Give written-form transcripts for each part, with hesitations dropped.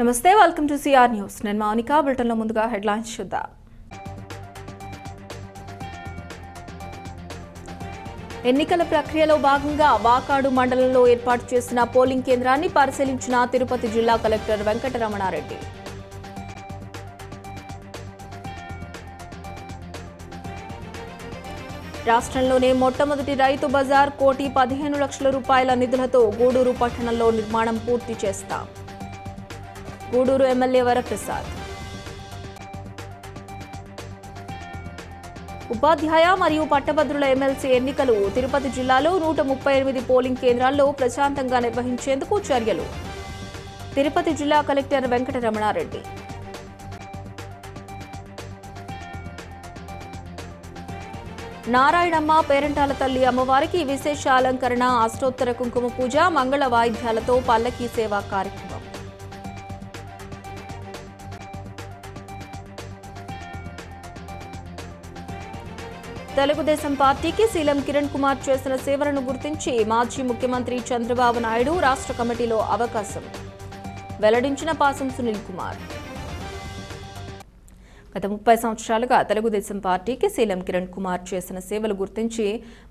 నమస్తే, welcome to CR news. నేను మౌనిక. బులెటిన్లో ముందుగా హెడ్లైన్స్ చూద్దాం. ఎన్నికల ప్రక్రియలో భాగంగా వాకాడు మండలంలో ఏర్పాటు చేసిన పోలింగ్ కేంద్రాన్ని పరిశీలించిన తిరుపతి జిల్లా కలెక్టర్ వెంకటరమణారెడ్డి. రాష్ట్రంలోనే మొట్టమొదటి రైతు బజార్ 1,15,00,000 రూపాయల నిధులతో గూడూరు పట్టణంలో నిర్మాణం పూర్తి చేస్తాం. గూడూరు ఎమ్మెల్యే వరప్రసాద్. ఉపాధ్యాయ మరియు పట్టభద్రుల ఎమ్మెల్సీ ఎన్నికలు తిరుపతి జిల్లాలో 138 పోలింగ్ కేంద్రాల్లో ప్రశాంతంగా నిర్వహించేందుకు చర్యలు. తిరుపతి జిల్లా కలెక్టర్ వెంకటరమణారెడ్డి. నారాయణమ్మ పేరంటాల తల్లి అమ్మవారికి విశేష అలంకరణ, అష్టోత్తర కుంకుమ పూజ, మంగళ వాయిద్యాలతో పల్లకీ సేవా కార్యక్రమం. తెలుగుదేశం పార్టీకి సీఎం కిరణ్ కుమార్ చేసిన సేవలను గుర్తించి మాజీ ముఖ్యమంత్రి చంద్రబాబు నాయుడు రాష్ట్ర కమిటీలో అవకాశం వెల్లడించిన పాసం సునీల్ కుమార్. గత 30 సంవత్సరాలుగా తెలుగుదేశం పార్టీకి సీఎం కిరణ్ కుమార్ చేసిన సేవలు గుర్తించి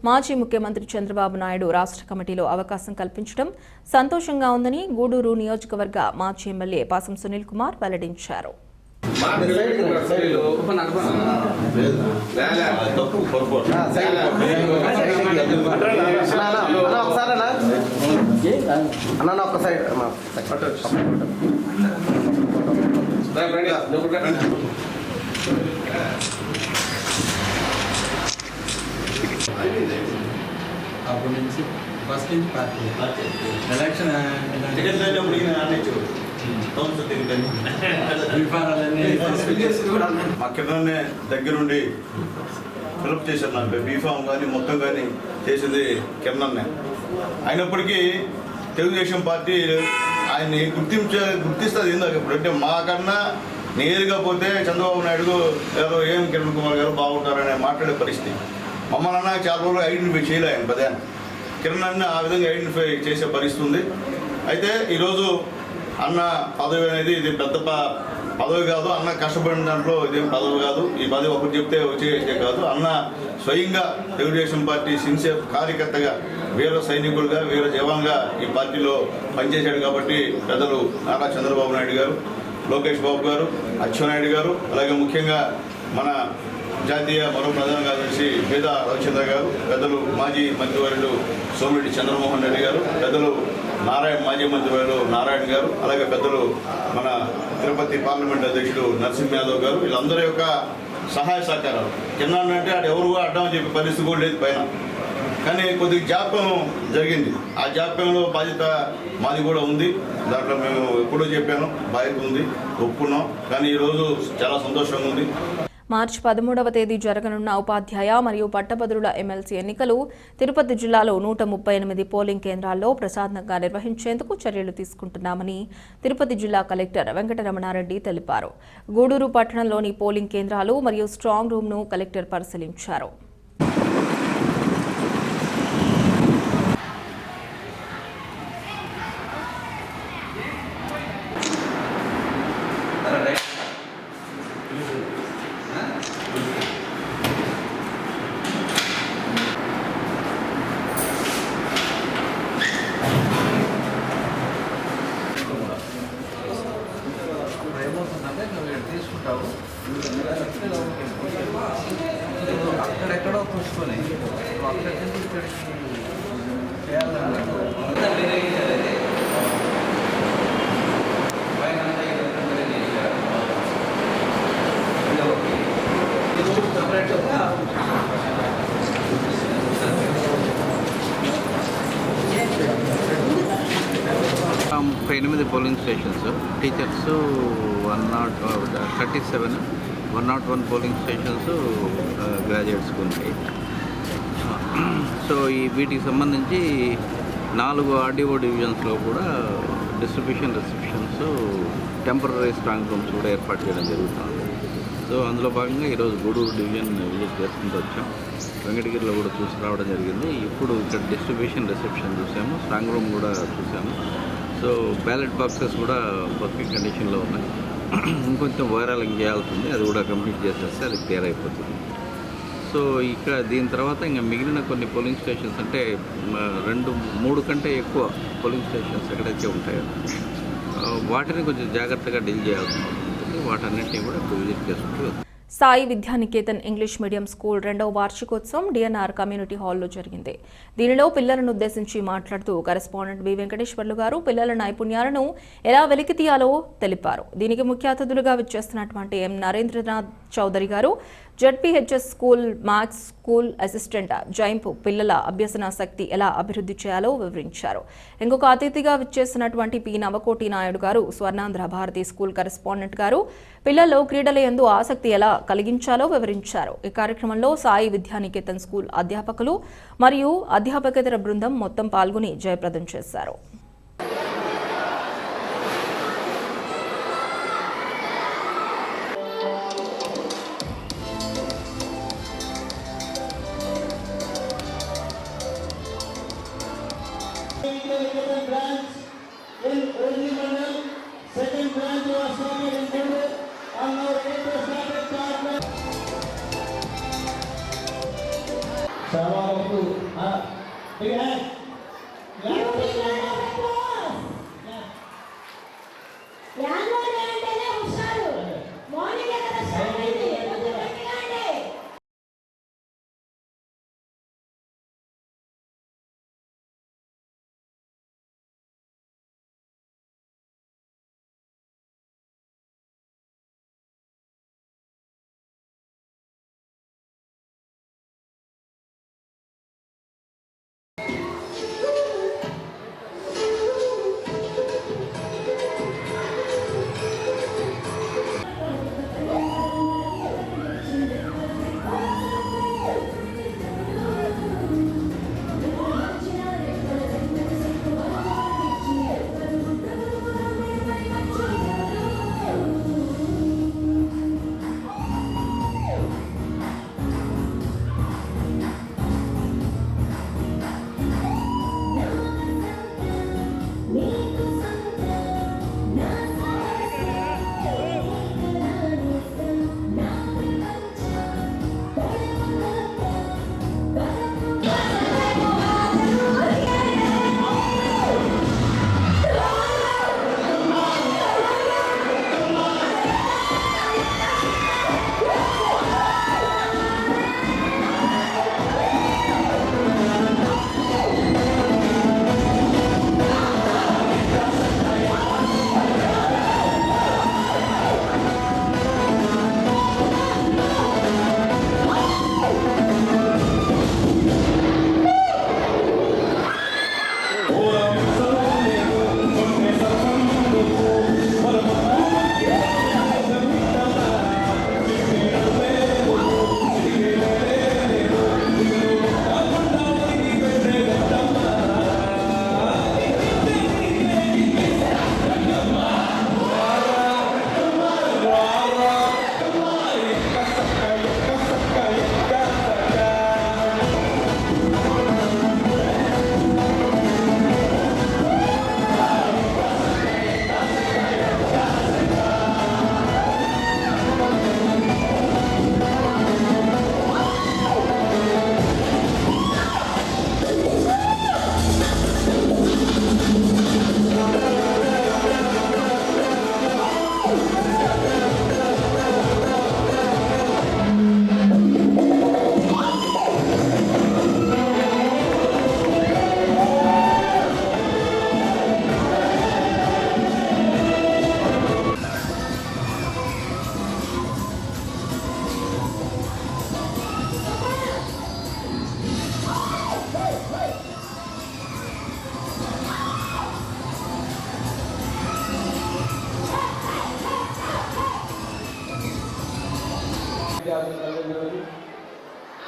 మాజీ ముఖ్యమంత్రి చంద్రబాబు నాయుడు రాష్ట్ర కమిటీలో అవకాశం కల్పించడం సంతోషంగా ఉందని గూడూరు నియోజకవర్గ మాజీ ఎమ్మెల్యే పాసం సునీల్ కుమార్ వెల్లడించారు. అప్పటి నుంచి ఫస్ట్ నుంచి పార్టీ ఎలక్షన్ మా కిరణ్ దగ్గరుండి ఫిలప్ చేశారు. నాకు బీఫామ్ కానీ మొత్తం కానీ చేసింది కిరణ్. అయినప్పటికీ తెలుగుదేశం పార్టీ ఆయన్ని గుర్తిస్తుంది. ఇప్పుడంటే మాకన్నా నేరుగా పోతే చంద్రబాబు నాయుడు గారు ఏం కిరణ్ కుమార్ గారు బాగుంటారని మాట్లాడే పరిస్థితి. మమ్మల్ని అన్న చాలా రోజులు ఐడెంటిఫై చేయలే ఆయన ప్రధాన కిరణ్ అన్న ఆ విధంగా ఐడెంటిఫై చేసే పరిస్థితి ఉంది. అయితే ఈరోజు అన్న పదవి అనేది ఇది పెద్ద పదవి కాదు. అన్న కష్టపడిన దాంట్లో ఇదేం పదవి కాదు. ఈ పదవి ఒకటి చెప్తే వచ్చే కాదు. అన్న స్వయంగా తెలుగుదేశం పార్టీ సిన్సియర్ కార్యకర్తగా, వీర సైనికులుగా, వీర జవాన్గా ఈ పార్టీలో పనిచేశాడు. కాబట్టి పెద్దలు నారా చంద్రబాబు నాయుడు గారు, లోకేష్ బాబు గారు, అచ్చెన్నాయుడు గారు, అలాగే ముఖ్యంగా మన జాతీయ మరో ప్రధాన కార్యదర్శి పేద రవిచంద్ర గారు, పెద్దలు మాజీ మంత్రివర్యులు సోమిరెడ్డి చంద్రమోహన్ రెడ్డి గారు, పెద్దలు మాజీ మంత్రివర్యులు నారాయణ గారు, అలాగే పెద్దలు మన తిరుపతి పార్లమెంట్ అధ్యక్షుడు నరసింహ యాదవ్ గారు, వీళ్ళందరి యొక్క సహాయ సహకారాలు. కింద అంటే అటు ఎవరు అడ్డం చెప్పే పరిస్థితి కూడా లేదు పైన. కానీ కొద్దిగా జాప్యం జరిగింది. ఆ జాప్యంలో బాధ్యత మాది కూడా ఉంది. దాంట్లో మేము ఎప్పుడూ చెప్పాను, బాధ్యత ఉంది, ఒప్పుకున్నాం. కానీ ఈరోజు చాలా సంతోషంగా ఉంది. మార్చి 13వ తేదీ జరగనున్న ఉపాధ్యాయ మరియు పట్టభద్రుల ఎమ్మెల్సీ ఎన్నికలు తిరుపతి జిల్లాలో 138 పోలింగ్ కేంద్రాల్లో ప్రశాంతంగా నిర్వహించేందుకు చర్యలు తీసుకుంటున్నామని తిరుపతి జిల్లా కలెక్టర్ వెంకటరమణారెడ్డి తెలిపారు. గూడూరు పట్టణంలోని పోలింగ్ కేంద్రాలు మరియు స్ట్రాంగ్ రూమ్ను కలెక్టర్ పరిశీలించారు. తీసుకుంటావు అక్కడెక్కడో చూసుకొని అక్కడికి ఇక్కడికి చేయాలన్నా ముప్పై 8 polling stations, teachers 137, 101 polling stations గ్రాడ్యుయేట్స్కి ఉంటాయి. సో వీటికి సంబంధించి 4 ఆర్డీఓ డివిజన్స్లో కూడా distribution receptions, temporary strong rooms కూడా ఏర్పాటు చేయడం జరుగుతుంది. సో అందులో భాగంగా ఈరోజు గూడూరు డివిజన్ విజిట్ చేసుకుంటూ వచ్చాం. వెంకటగిరిలో కూడా చూసి రావడం జరిగింది. ఇప్పుడు ఇక్కడ డిస్ట్రిబ్యూషన్ రిసెప్షన్ చూసాము, స్ట్రాంగ్ రూమ్ కూడా చూసాము. సో బ్యాలెట్ బాక్సెస్ కూడా వర్కింగ్ కండిషన్లో ఉన్నాయి. ఇంకొంచెం వైరలింగ్ చేయాల్సింది, అది కూడా కంప్లీట్ చేసేస్తే అది క్లియర్ అయిపోతుంది. సో ఇక్కడ దీని తర్వాత ఇంకా మిగిలిన కొన్ని పోలింగ్ స్టేషన్స్ అంటే 2-3 కంటే ఎక్కువ పోలింగ్ స్టేషన్స్ ఎక్కడైతే ఉంటాయో వాటిని కొంచెం జాగ్రత్తగా డీల్ చేయాల్సి ఉంటుంది. వాటన్నింటినీ కూడా విజిట్ చేసుకుంటూ Sai Vidyanikethan English medium school 2వ వార్షికోత్సవం డిఎన్ఆర్ కమ్యూనిటీ హాల్లో జరిగింది. దీనిలో పిల్లలను ఉద్దేశించి మాట్లాడుతూ కరెస్పాండెంట్ బి వెంకటేశ్వర్లు గారు పిల్లల నైపుణ్యాలను ఎలా వెలికితీయాలో తెలిపారు. దీనికి ముఖ్య అతిథులుగా విచ్చేస్తున్నటువంటి ఎం నరేంద్రనాథ్ చౌదరి గారు, ZPHS school maths school assistant జైంపు పిల్లల అభ్యసన శక్తి ఎలా అభివృద్ధి చేయాలో వివరించారు. ఇంకొక అతిథిగా విచ్చేసినటువంటి పి నవకోటి నాయుడు గారు, స్వర్ణాంధ్ర భారతి స్కూల్ కరెస్పాండెంట్ గారు పిల్లల్లో క్రీడల యందు ఆసక్తి ఎలా కలిగించాలో వివరించారు. ఈ కార్యక్రమంలో సాయి విద్యానికేతన్ స్కూల్ అధ్యాపకులు మరియు అధ్యాపకేతర బృందం మొత్తం పాల్గొని జయప్రదం చేశారు.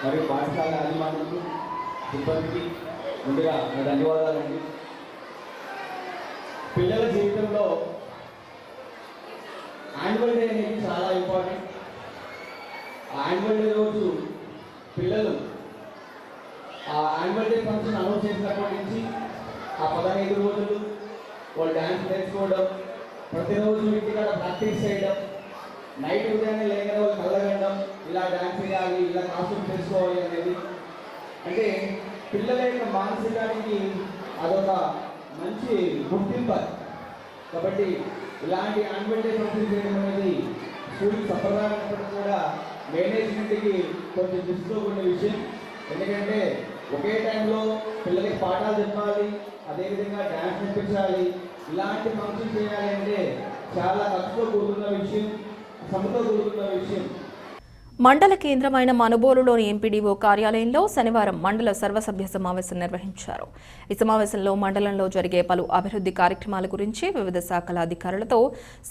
మరియు పాఠశాల యాజమాన్యులకు సిబ్బందికి ముందుగా ధన్యవాదాలండి. పిల్లల జీవితంలో యాన్యువల్ డే అనేది చాలా ఇంపార్టెంట్. యాన్యువల్ డే రోజు పిల్లలు ఆ యాన్యువల్ డే ఫంక్షన్ అనౌన్స్ చేసినప్పటి నుంచి ఆ 15 రోజులు వాళ్ళు డ్యాన్స్ నేర్చుకోవడం, ప్రతిరోజు ఇంటికాడ ప్రాక్టీస్ చేయడం, నైట్ ఉదయాన్నే లేకనే వాళ్ళు కళ్ళగండం, ఇలా డ్యాన్స్ చేయాలి, ఇలా కాస్ట్యూమ్ చేసుకోవాలి అనేది. అంటే పిల్లల యొక్క మానసికానికి అదొక మంచి గుర్తింపు. కాబట్టి ఇలాంటి యాన్యువల్ డే ఫంక్షన్ చేయడం అనేది స్కూల్ సంప్రదాయం కూడా మేనేజ్మెంట్కి కొంచెం దృష్టిలో ఉన్న విషయం. ఎందుకంటే ఒకే టైంలో పిల్లలకి పాఠాలు చెప్పాలి, అదేవిధంగా డ్యాన్స్ నేర్పించాలి. ఇలాంటి ఫంక్షన్ చేయాలి అంటే చాలా ఖర్చుతో కూడుకున్న విషయం, శ్రమతో కూడుకున్న విషయం. మండల కేంద్రమైన మనుబోలులోని ఎంపీడీఓ కార్యాలయంలో శనివారం మండల సర్వసభ్య సమావేశం నిర్వహించారు. ఈ సమావేశంలో మండలంలో జరిగే పలు అభివృద్ధి కార్యక్రమాల గురించి వివిధ శాఖల అధికారులతో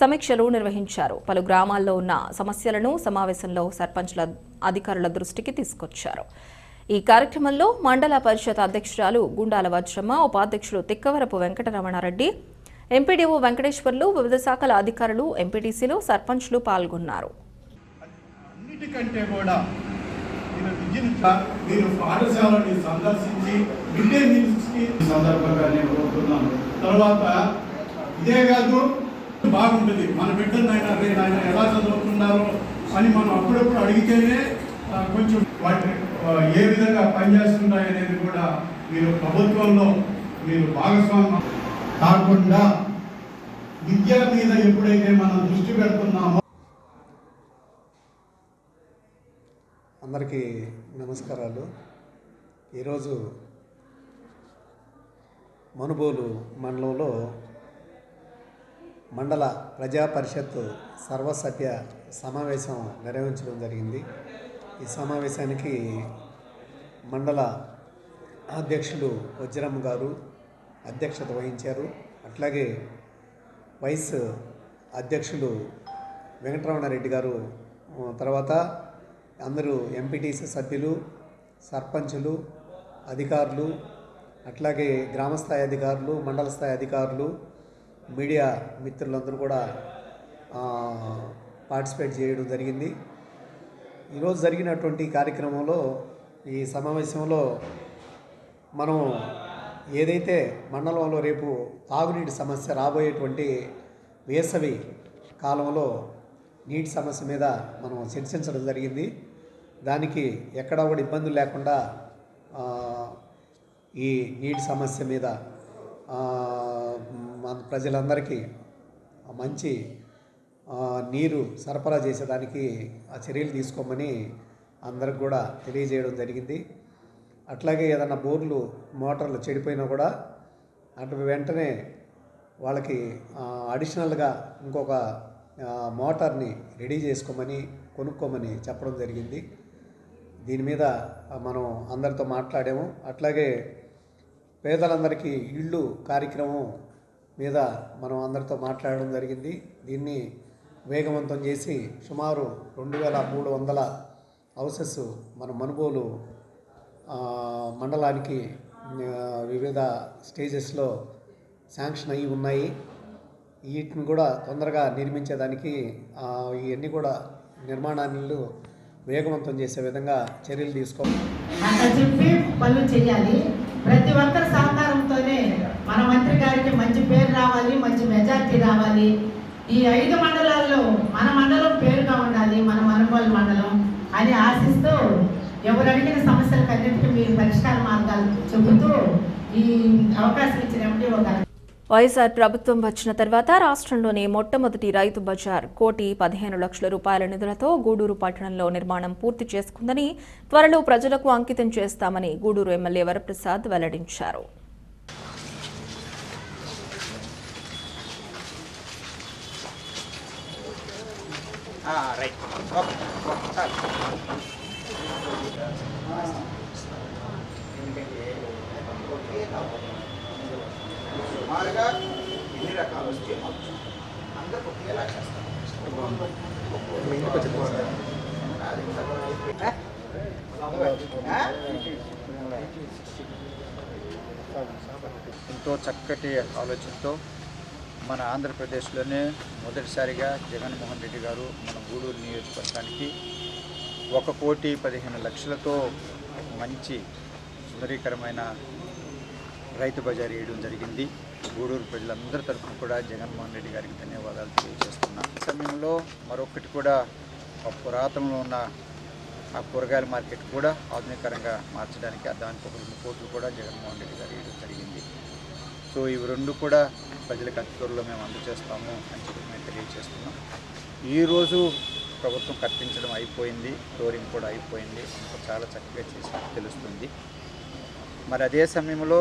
సమీక్షలు నిర్వహించారు. పలు గ్రామాల్లో ఉన్న సమస్యలను సమావేశంలో సర్పంచ్ల అధికారుల దృష్టికి తీసుకొచ్చారు. ఈ కార్యక్రమంలో మండల పరిషత్ అధ్యక్షురాలు గుండాల వజ్రమ్మ, ఉపాధ్యక్షులు తిక్కవరపు వెంకటరమణారెడ్డి, ఎంపీడీఓ వెంకటేశ్వర్లు, వివిధ శాఖల అధికారులు, ఎంపీటీసీలు, సర్పంచ్లు పాల్గొన్నారు. అన్నిటికంటే కూడా మీరు పాఠశాలని సందర్శించి మిడ్ డే మీల్స్కి సందర్భంగా నేను కోరుతున్నాను. తర్వాత ఇదే కాదు, బాగుంటుంది మన బిడ్డలైనా ఆయన ఎలా చదువుతున్నారో అని మనం అప్పుడప్పుడు అడిగితేనే కొంచెం వాటి ఏ విధంగా పనిచేస్తున్నాయి అనేది కూడా మీరు ప్రభుత్వంలో మీరు భాగస్వామ్యం కాకుండా విద్య మీద ఎప్పుడైతే మనం దృష్టి పెడుతున్నామో. అందరికీ నమస్కారాలు. ఈరోజు మనుబోలు మండలంలో మండల ప్రజా పరిషత్ సర్వసభ్య సమావేశం నిర్వహించడం జరిగింది. ఈ సమావేశానికి మండల అధ్యక్షులు వజ్రమ్మ గారు అధ్యక్షత వహించారు. అట్లాగే వైస్ అధ్యక్షులు వెంకటరమణారెడ్డి గారు, తర్వాత అందరూ ఎంపీటీసీ సభ్యులు, సర్పంచులు, అధికారులు, అట్లాగే గ్రామస్థాయి అధికారులు, మండల స్థాయి అధికారులు, మీడియా మిత్రులందరూ కూడా పార్టిసిపేట్ చేయడం జరిగింది. ఈరోజు జరిగినటువంటి కార్యక్రమంలో, ఈ సమావేశంలో మనం ఏదైతే మండలంలో రేపు తాగునీటి సమస్య రాబోయేటువంటి వేసవి కాలంలో నీటి సమస్య మీద మనం చర్చించడం జరిగింది. దానికి ఎక్కడా కూడా ఇబ్బందులు లేకుండా ఈ నీటి సమస్య మీద మన ప్రజలందరికీ మంచి నీరు సరఫరా చేసేదానికి ఆ చర్యలు తీసుకోమని అందరికి కూడా తెలియజేయడం జరిగింది. అట్లాగే ఏదైనా బోర్లు మోటార్లు చెడిపోయినా కూడా అటు వెంటనే వాళ్ళకి అడిషనల్గా ఇంకొక మోటార్ని రెడీ చేసుకోమని, కొనుక్కోమని చెప్పడం జరిగింది. దీని మీద మనం అందరితో మాట్లాడాము. అట్లాగే పేదలందరికీ ఇళ్ళు కార్యక్రమం మీద మనం అందరితో మాట్లాడడం జరిగింది. దీన్ని వేగవంతం చేసి సుమారు 2300 హౌసెస్ మన మనుబోలు మండలానికి వివిధ స్టేజెస్లో శాంక్షన్ అయ్యి ఉన్నాయి. వీటిని కూడా తొందరగా నిర్మించేదానికి ఇవన్నీ కూడా నిర్మాణాలు వేగవంతం చేసే విధంగా చర్యలు తీసుకోవాలి. అట్లా చెప్పి పనులు చేయాలి. ప్రతి ఒక్కరి సహకారంతోనే మన మంత్రి గారికి మంచి పేరు రావాలి, మంచి మెజార్టీ రావాలి. ఈ 5 మండలాల్లో మన మండలం పేరుగా ఉండాలి, మన మనుబోలు మండలం అని ఆశిస్తూ, ఎవరు అడిగిన సమస్యలకు అన్నిటికీ మీరు పరిష్కార మార్గాలు చెబుతూ ఈ అవకాశం ఇచ్చిన ఎంపీఓ గారు. వైఎస్ఆర్ ప్రభుత్వం వచ్చిన తర్వాత రాష్ట్రంలోని మొట్టమొదటి రైతు బజార్ 1,15,00,000 రూపాయల నిధులతో గూడూరు పట్టణంలో నిర్మాణం పూర్తి చేసుకుందని, త్వరలో ప్రజలకు అంకితం చేస్తామని గూడూరు ఎమ్మెల్యే వరప్రసాద్ వెల్లడించారు. సుమారుగా ఎన్ని రకాలు వస్తే అందరూ ఒకేలా చేస్తారు. ఎంతో చక్కటి ఆలోచనతో మన ఆంధ్రప్రదేశ్లోనే మొదటిసారిగా జగన్మోహన్ రెడ్డి గారు మన గూడూరు నియోజకవర్గానికి 1,15,00,000తో మంచి సుందరీకరమైన రైతు బజార్ వేయడం జరిగింది. గూడూరు ప్రజలందరి తరఫున కూడా జగన్మోహన్ రెడ్డి గారికి ధన్యవాదాలు తెలియజేస్తున్నాను. ఈ సమయంలో మరొకటి కూడా పురాతనంలో ఉన్న ఆ కూరగాయల మార్కెట్ కూడా ఆధునికరంగా మార్చడానికి దానికి ఒక 2 కోట్లు కూడా జగన్మోహన్ రెడ్డి గారు వేయడం జరిగింది. సో ఇవి 2 కూడా ప్రజలకు అతి త్వరలో మేము అందజేస్తాము అని చెప్పి మేము తెలియజేస్తున్నాం. ఈరోజు ప్రభుత్వం కట్టించడం అయిపోయింది, ఫ్లోరింగ్ కూడా అయిపోయింది, చాలా చక్కగా చేసినట్టు తెలుస్తుంది. మరి అదే సమయంలో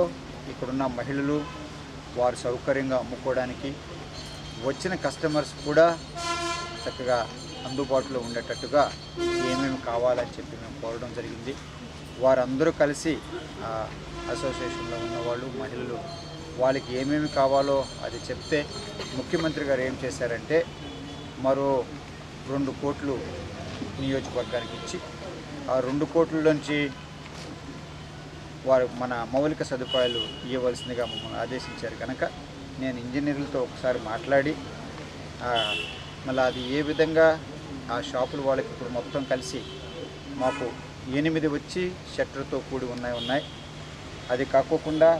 ఇక్కడున్న మహిళలు వారు సౌకర్యంగా అమ్ముకోవడానికి వచ్చిన కస్టమర్స్ కూడా చక్కగా అందుబాటులో ఉండేటట్టుగా ఏమేమి కావాలని చెప్పి మేము కోరడం జరిగింది. వారందరూ కలిసి అసోసియేషన్లో ఉన్నవాళ్ళు మహిళలు వాళ్ళకి ఏమేమి కావాలో అది చెప్తే ముఖ్యమంత్రి గారు ఏం చేశారంటే మరో 2 కోట్లు నియోజకవర్గానికి ఇచ్చి ఆ 2 కోట్లలోంచి వారు మన మౌలిక సదుపాయాలు ఇవ్వవలసిందిగా మమ్మల్ని ఆదేశించారు కనుక నేను ఇంజనీర్లతో ఒకసారి మాట్లాడి మళ్ళీ అది ఏ విధంగా ఆ షాపులు వాళ్ళకి ఇప్పుడు మొత్తం కలిసి మాకు 8 వచ్చి షట్టర్తో కూడి ఉన్నాయి. అది కాకోకుండా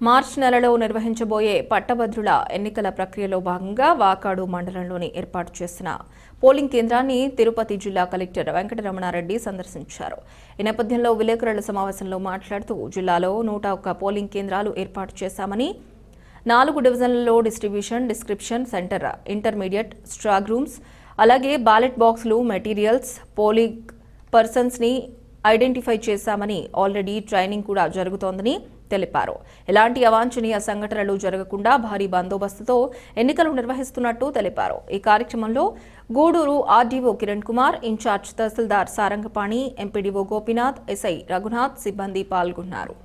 మార్చి నెలలో నిర్వహించబోయే పట్టభద్రుల ఎన్నికల ప్రక్రియలో భాగంగా వాకాడు మండలంలోని ఏర్పాటు చేసిన పోలింగ్ కేంద్రాన్ని తిరుపతి జిల్లా కలెక్టర్ వెంకటరమణారెడ్డి సందర్శించారు. ఈ నేపథ్యంలో విలేకరుల సమావేశంలో మాట్లాడుతూ జిల్లాలో 101 పోలింగ్ కేంద్రాలు ఏర్పాటు చేశామని 4 డివిజన్లలో description centre, intermediate strong rooms, అలాగే బ్యాలెట్ బాక్సులు, మెటీరియల్స్, పోలింగ్ పర్సన్స్ని ఐడెంటిఫై చేశామని, ఆల్రెడీ ట్రైనింగ్ కూడా జరుగుతోందని తెలిపారు. ఎలాంటి అవాంఛనీయ సంఘటనలు జరగకుండా భారీ బందోబస్తుతో ఎన్నికలు నిర్వహిస్తున్నట్టు తెలిపారు. ఈ కార్యక్రమంలో గూడూరు ఆర్డీఓ కిరణ్ కుమార్, ఇన్ఛార్జ్ తహసీల్దార్ సారంగపాణి, ఎంపీడీఓ గోపీనాథ్, ఎస్ఐ రఘునాథ్ సిబ్బంది పాల్గొన్నారు.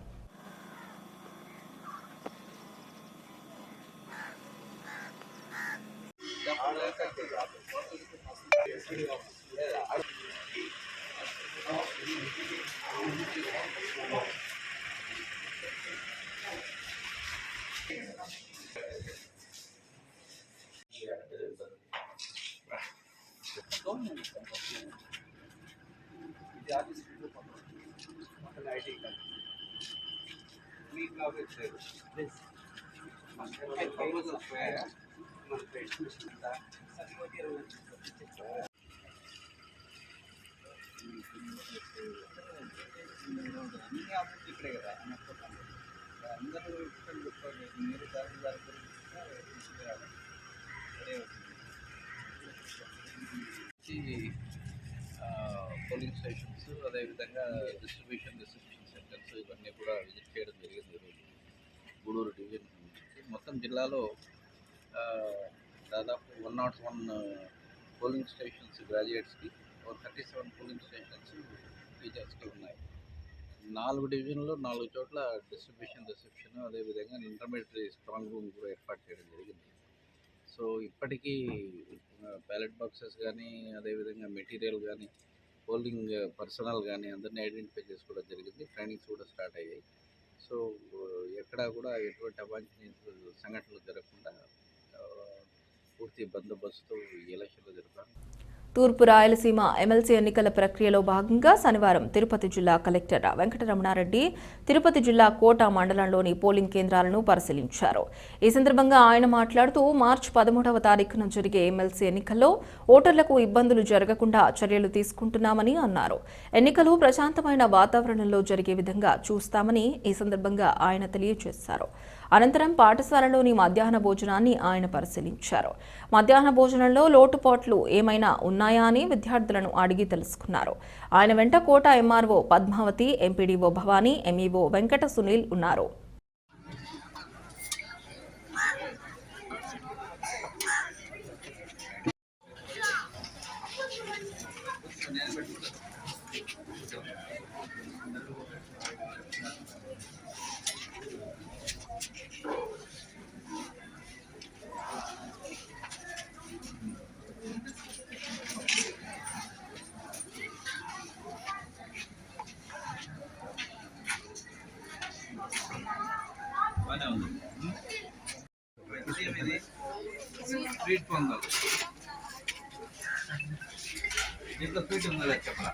పోలింగ్ స్టేషన్స్, అదేవిధంగా డిస్ట్రిబ్యూషన్ సెంటర్స్ ఇవన్నీ కూడా విజిట్ చేయడం జరిగింది. గూడూరు డివిజన్ మొత్తం జిల్లాలో దాదాపు 101 పోలింగ్ స్టేషన్స్ గ్రాడ్యుయేట్స్కి, 37 పోలింగ్ స్టేషన్స్ టీచర్స్కి ఉన్నాయి. 4 డివిజన్లో 4 చోట్ల రిసెప్షన్, అదేవిధంగా ఇంటర్మీడియట్ స్ట్రాంగ్ రూమ్ కూడా ఏర్పాటు చేయడం జరిగింది. సో ఇప్పటికీ బ్యాలెట్ బాక్సెస్ కానీ, అదేవిధంగా మెటీరియల్ కానీ, పోలింగ్ పర్సనల్ కానీ అందరినీ ఐడెంటిఫై చేసుకోవడం జరిగింది. ట్రైనింగ్స్ కూడా స్టార్ట్ అయ్యాయి. సో ఎక్కడా కూడా ఎటువంటి అవాంఛనీయ సంఘటనలు జరగకుండా పూర్తి బందోబస్తుతో ఈ ఎలక్షన్లు జరుపుతారు. తూర్పు రాయలసీమ ఎమ్మెల్సీ ఎన్నికల ప్రక్రియలో భాగంగా శనివారం తిరుపతి జిల్లా కలెక్టర్ వెంకటరమణారెడ్డి తిరుపతి జిల్లా కోట మండలంలోని పోలింగ్ కేంద్రాలను పరిశీలించారు. ఈ సందర్భంగా ఆయన మాట్లాడుతూ మార్చి 13వ తారీఖున జరిగే ఎమ్మెల్సీ ఎన్నికల్లో ఓటర్లకు ఇబ్బందులు జరగకుండా చర్యలు తీసుకుంటున్నామని అన్నారు. ఎన్నికలు ప్రశాంతమైన వాతావరణంలో జరిగే విధంగా చూస్తామని ఈ సందర్భంగా ఆయన తెలియజేశారు. అనంతరం పాఠశాలలోని మధ్యాహ్న భోజనాన్ని ఆయన పరిశీలించారు. మధ్యాహ్న భోజనంలో లోటుపాట్లు ఏమైనా ఉన్నాయా అని విద్యార్థులను అడిగి తెలుసుకున్నారు. ఆయన వెంట Kota MRO Padmavathi, MPDO Bhavani, MEO Venkata Sunil ఉన్నారు. స్వీట్ పొంగల్ దీంట్లో స్వీట్ ఉందా చెప్పరా?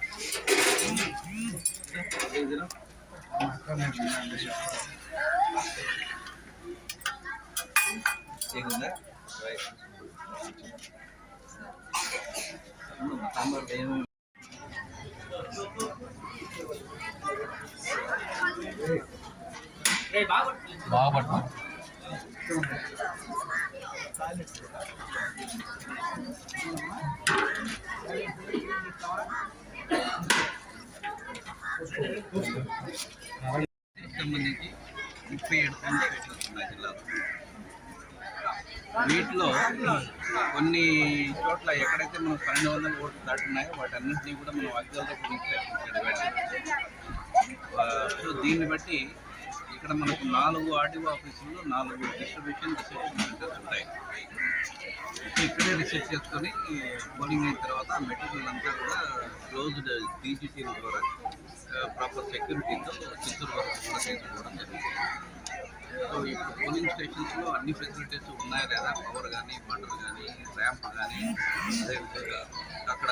సంబంధించి 37 కాన్స్టిట్యూషన్స్ ఉన్నాయి జిల్లాలో. వీటిలో కొన్ని చోట్ల ఎక్కడైతే మనం 1200 ఓట్లు దాటున్నాయో వాటన్నింటినీ కూడా మనం అగ్జాల్తో పోలింగ్ స్టేషన్స్గా డివైడ్ చేస్తాం. సో దీన్ని బట్టి ఇక్కడ మనకు 4 ఆర్డీఓ ఆఫీసుల్లో 4 డిస్ట్రిబ్యూషన్ రిసెప్షన్ సెంటర్స్ ఉంటాయి. సో ఇక్కడే రిసెప్ట్ చేసుకొని పోలింగ్ అయిన తర్వాత మెటీరియల్ అంతా కూడా క్లోజ్డ్ డీజీటీల ద్వారా ప్రాపర్ సెక్యూరిటీతో చిత్తూరు వరకు కూడా తీసుకోవడం జరుగుతుంది. సో ఇప్పుడు పోలింగ్ స్టేషన్స్లో అన్ని ఫెసిలిటీస్ ఉన్నాయా లేదా, పవర్ కానీ, వాటర్ కానీ, ర్యాంప్ కానీ, అదేవిధంగా అక్కడ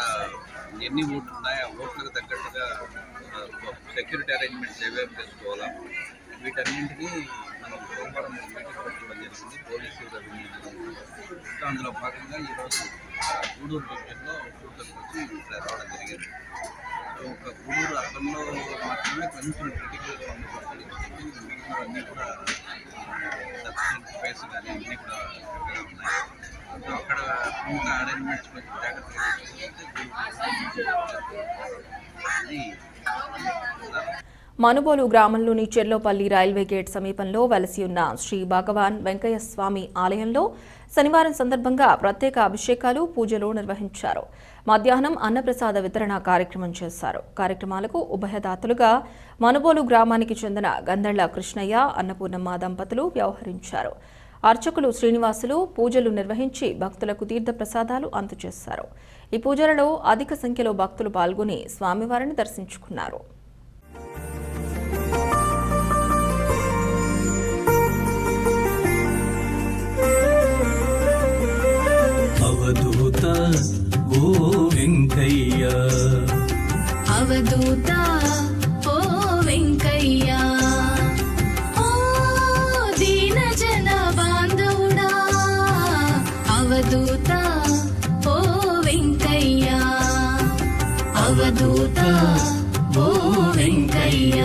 ఎన్ని ఓట్లు ఉన్నాయా, ఓట్లకు తగ్గట్టుగా సెక్యూరిటీ అరేంజ్మెంట్స్ ఏవేవి చేసుకోవాలా, వీటన్నింటినీ మనం సోమవారం మీటింగ్ పెట్టుకోవడం జరిగింది పోలీసు రెవెన్యూ. సో అందులో భాగంగా ఈరోజు గూడూరు డివిజన్లో షూటర్స్ వచ్చి ఇక్కడ రావడం జరిగింది. సో ఒక గూడూరు అర్బన్లో మాత్రమే కొంచెం క్రిటికల్గా ఉంది. అన్నీ కూడా సఫిషియెంట్ స్పేస్ కానీ అన్నీ కూడా ఉన్నాయి. సో అక్కడ ఇంకా అరేంజ్మెంట్స్ కొంచెం జాగ్రత్తగా అది. మనుబోలు గ్రామంలోని చెర్లోపల్లి రైల్వే గేట్ సమీపంలో వెలసి ఉన్న శ్రీ భగవాన్ వెంకయ్య స్వామి ఆలయంలో శనివారం సందర్భంగా ప్రత్యేక అభిషేకాలు, పూజలు నిర్వహించారు. మధ్యాహ్నం అన్నప్రసాద వితరణ కార్యక్రమం చేశారు. కార్యక్రమాలకు ఉభయదాతలుగా మనుబోలు గ్రామానికి చెందిన గంధళ్ల కృష్ణయ్య, అన్నపూర్ణమ్మ దంపతులు వ్యవహరించారు. అర్చకులు శ్రీనివాసులు పూజలు నిర్వహించి భక్తులకు తీర్థప్రసాదాలు అందజేశారు. ఈ పూజలలో అధిక సంఖ్యలో భక్తులు పాల్గొని స్వామివారిని దర్శించుకున్నారు. అవధూత ఓ వెంకయ్య, అవధూత ఓ వెంకయ్య, ఓ దీన జన బాంధవుడా, అవధూత ఓ వెంకయ్య, అవధూత ఓ వెంకయ్య.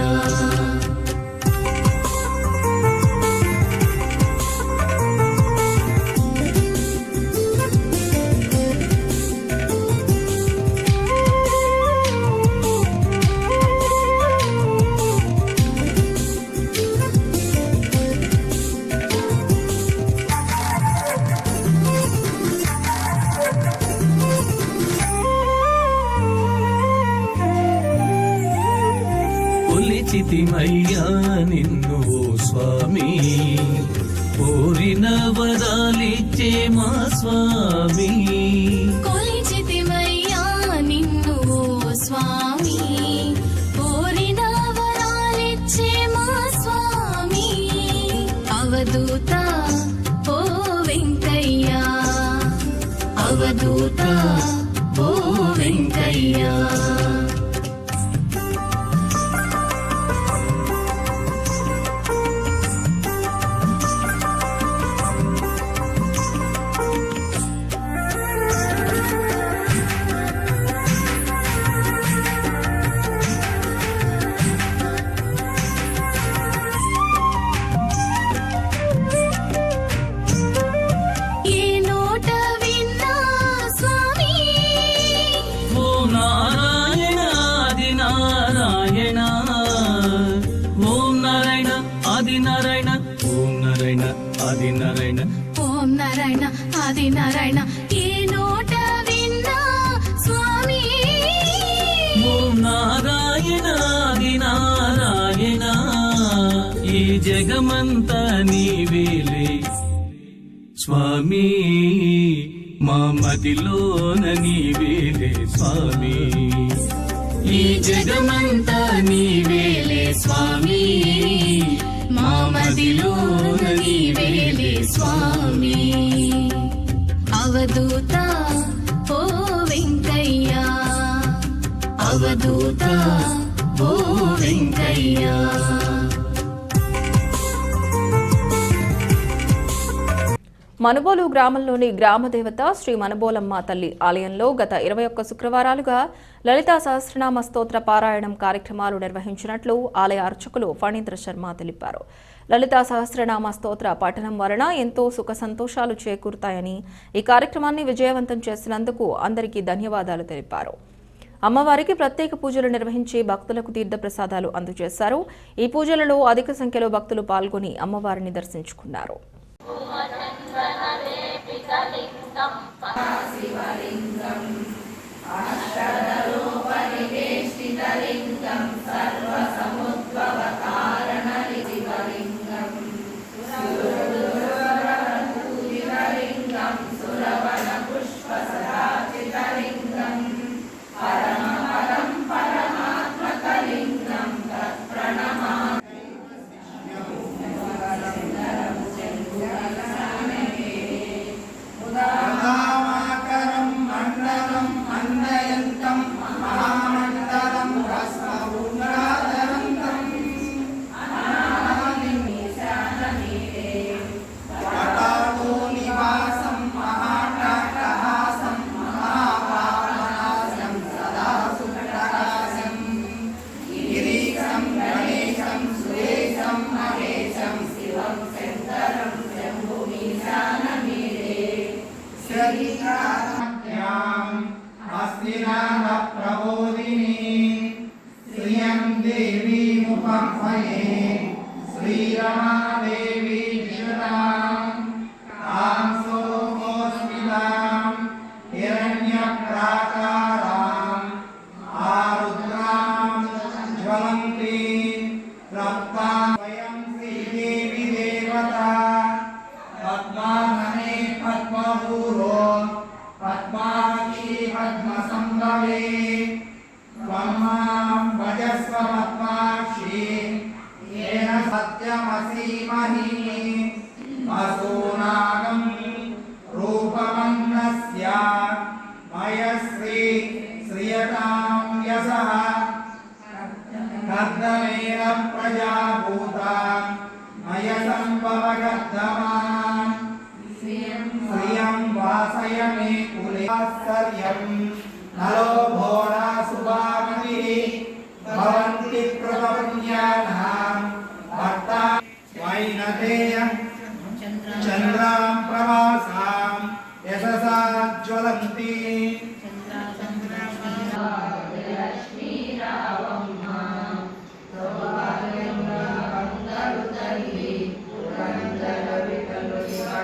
కొలిచితిమయ్యా నిన్ను ఓ స్వామి, కోరిన వరాలిచ్చే మా స్వామి. కొలిచితిమయ్యా నిన్ను ఓ స్వామి, కోరిన వరాలిచ్చే మా స్వామి. అవధూత ఓ వెంకయ్య, అవధూత ఓ వెంకయ్య. ఓం నారాయణ ఆది నారాయణ, ఏ నోట విన్నా స్వామి. ఓం నారాయణ ఆది నారాయణ, ఈ జగమంతా నీవేలే స్వామి, మా మదిలోన నీవేలే స్వామి. ఈ జగమంతా నీవేలే స్వామి, మా మదిలోన నీవేలే స్వామి. అవధూత ఓ వెంకయ్య, అవధూత ఓ వెంకయ్య. మనుబోలు గ్రామంలోని గ్రామదేవత శ్రీ మనుబోలమ్మ తల్లి ఆలయంలో గత 21 శుక్రవారాలుగా లలితా సహస్రనామ స్తోత్ర పారాయణం కార్యక్రమాలు నిర్వహించినట్లు ఆలయ అర్చకులు ఫణీంద్ర శర్మ తెలిపారు. లలితా సహస్రనామ స్తోత్ర పఠనం వలన ఎంతో సుఖ సంతోషాలు చేకూరుతాయని ఈ కార్యక్రమాన్ని విజయవంతం చేసినందుకు అందరికీ ధన్యవాదాలు తెలిపారు. అమ్మవారికి ప్రత్యేక పూజలు నిర్వహించి భక్తులకు తీర్థప్రసాదాలు అందజేశారు. ఈ పూజలలో అధిక సంఖ్యలో భక్తులు పాల్గొని అమ్మవారిని దర్శించుకున్నారు.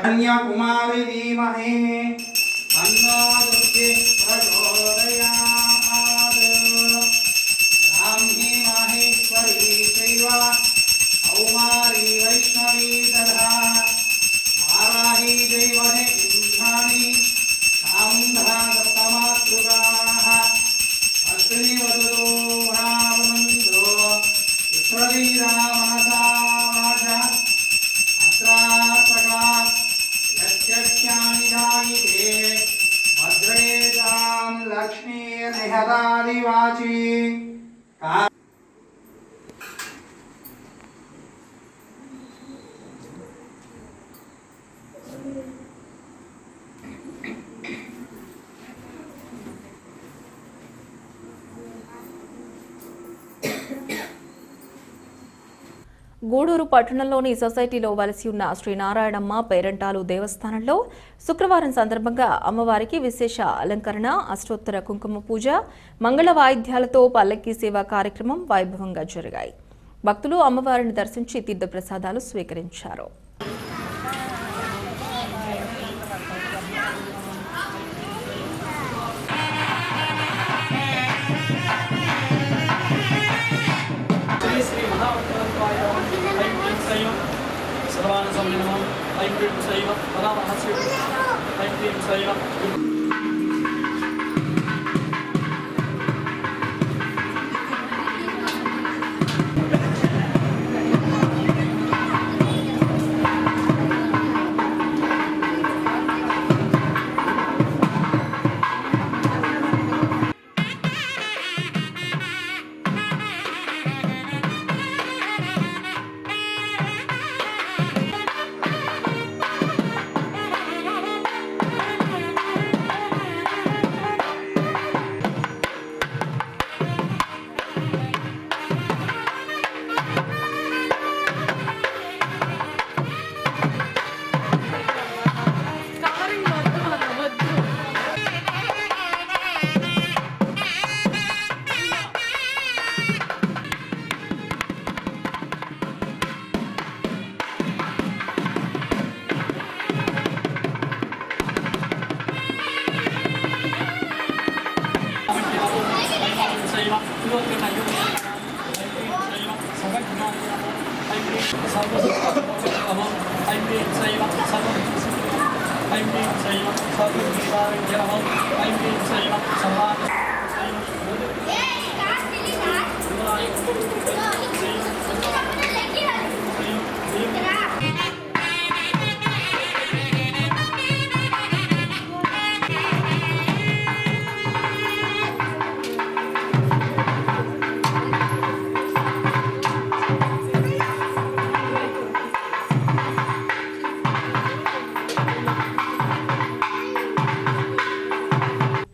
कन्याकुमारी धीमहि तन्नो दुर्गे प्रचोदयात्। ब्राह्मी माहेश्वरी चैव कौमारी वैष्णवी तथा वाराही दैवते इंद्राणि चामुण्डा दत्तमातृकाः अग्निवदतो रावणन्दो विश्ववीरा मनसा वाचा अत्रासका भद्रेतां लक्ष्मीर्निहतादिवाची గూడూరు పట్టణంలోని సొసైటీలో వలసి ఉన్న శ్రీనారాయణమ్మ పేరంటాలు దేవస్థానంలో శుక్రవారం సందర్భంగా అమ్మవారికి విశేష అలంకరణ, అష్టోత్తర కుంకుమ పూజ, మంగళ వాయిద్యాలతో పల్లకీ సేవ కార్యక్రమం వైభవంగా జరిగాయి. భక్తులు అమ్మవారిని దర్శించి తీర్థప్రసాదాలు స్వీకరించారు.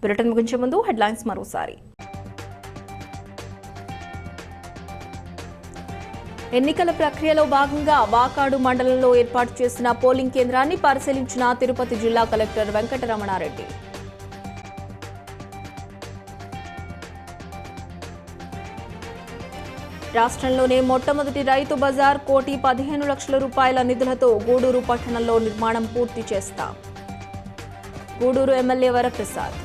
బులెటిన్ ముగించే ముందు హెడ్లైన్స్ మరోసారి. ఎన్నికల ప్రక్రియలో భాగంగా వాకాడు మండలంలో ఏర్పాటు చేసిన పోలింగ్ కేంద్రాన్ని పరిశీలించిన తిరుపతి జిల్లా కలెక్టర్ వెంకటరమణారెడ్డి. రాష్ట్రంలోనే మొట్టమొదటి రైతు బజార్ 1,15,00,000 రూపాయల నిధులతో గూడూరు పట్టణంలో నిర్మాణం పూర్తి చేస్తాం. గూడూరు ఎమ్మెల్యే వరప్రసాద్.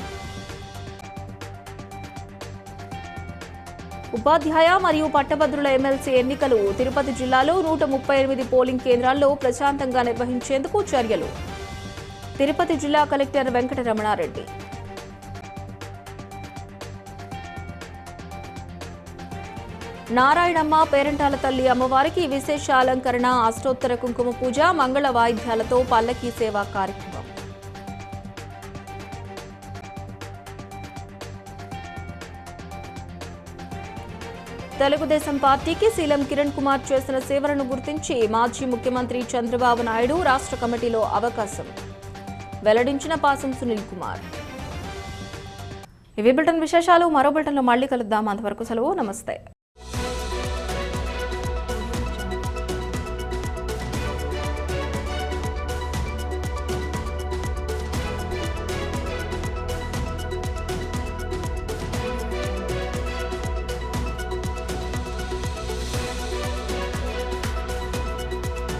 ఉపాధ్యాయ మరియు పట్టభద్రుల ఎమ్మెల్సీ ఎన్నికలు తిరుపతి జిల్లాలో 138 పోలింగ్ కేంద్రాల్లో ప్రశాంతంగా నిర్వహించేందుకు చర్యలు. తిరుపతి జిల్లా కలెక్టర్ వెంకటరమణారెడ్డి. నారాయణమ్మ పేరంటాల తల్లి అమ్మవారికి విశేష అలంకరణ, అష్టోత్తర కుంకుమ పూజ, మంగళ వాయిద్యాలతో పల్లకీ సేవా కార్యక్రమం. తెలుగుదేశం పార్టీకి సీఎం కిరణ్ కుమార్ చేసిన సేవలను గుర్తించి మాజీ ముఖ్యమంత్రి చంద్రబాబు నాయుడు రాష్ట్ర కమిటీలో అవకాశం వెల్లడించిన పాసం సునీల్ కుమార్. ఇవి బులెటిన్ విశేషాలు. మరో బులెటిన్లో మళ్ళీ కలుద్దాం. అంతవరకు సెలవు. నమస్తే.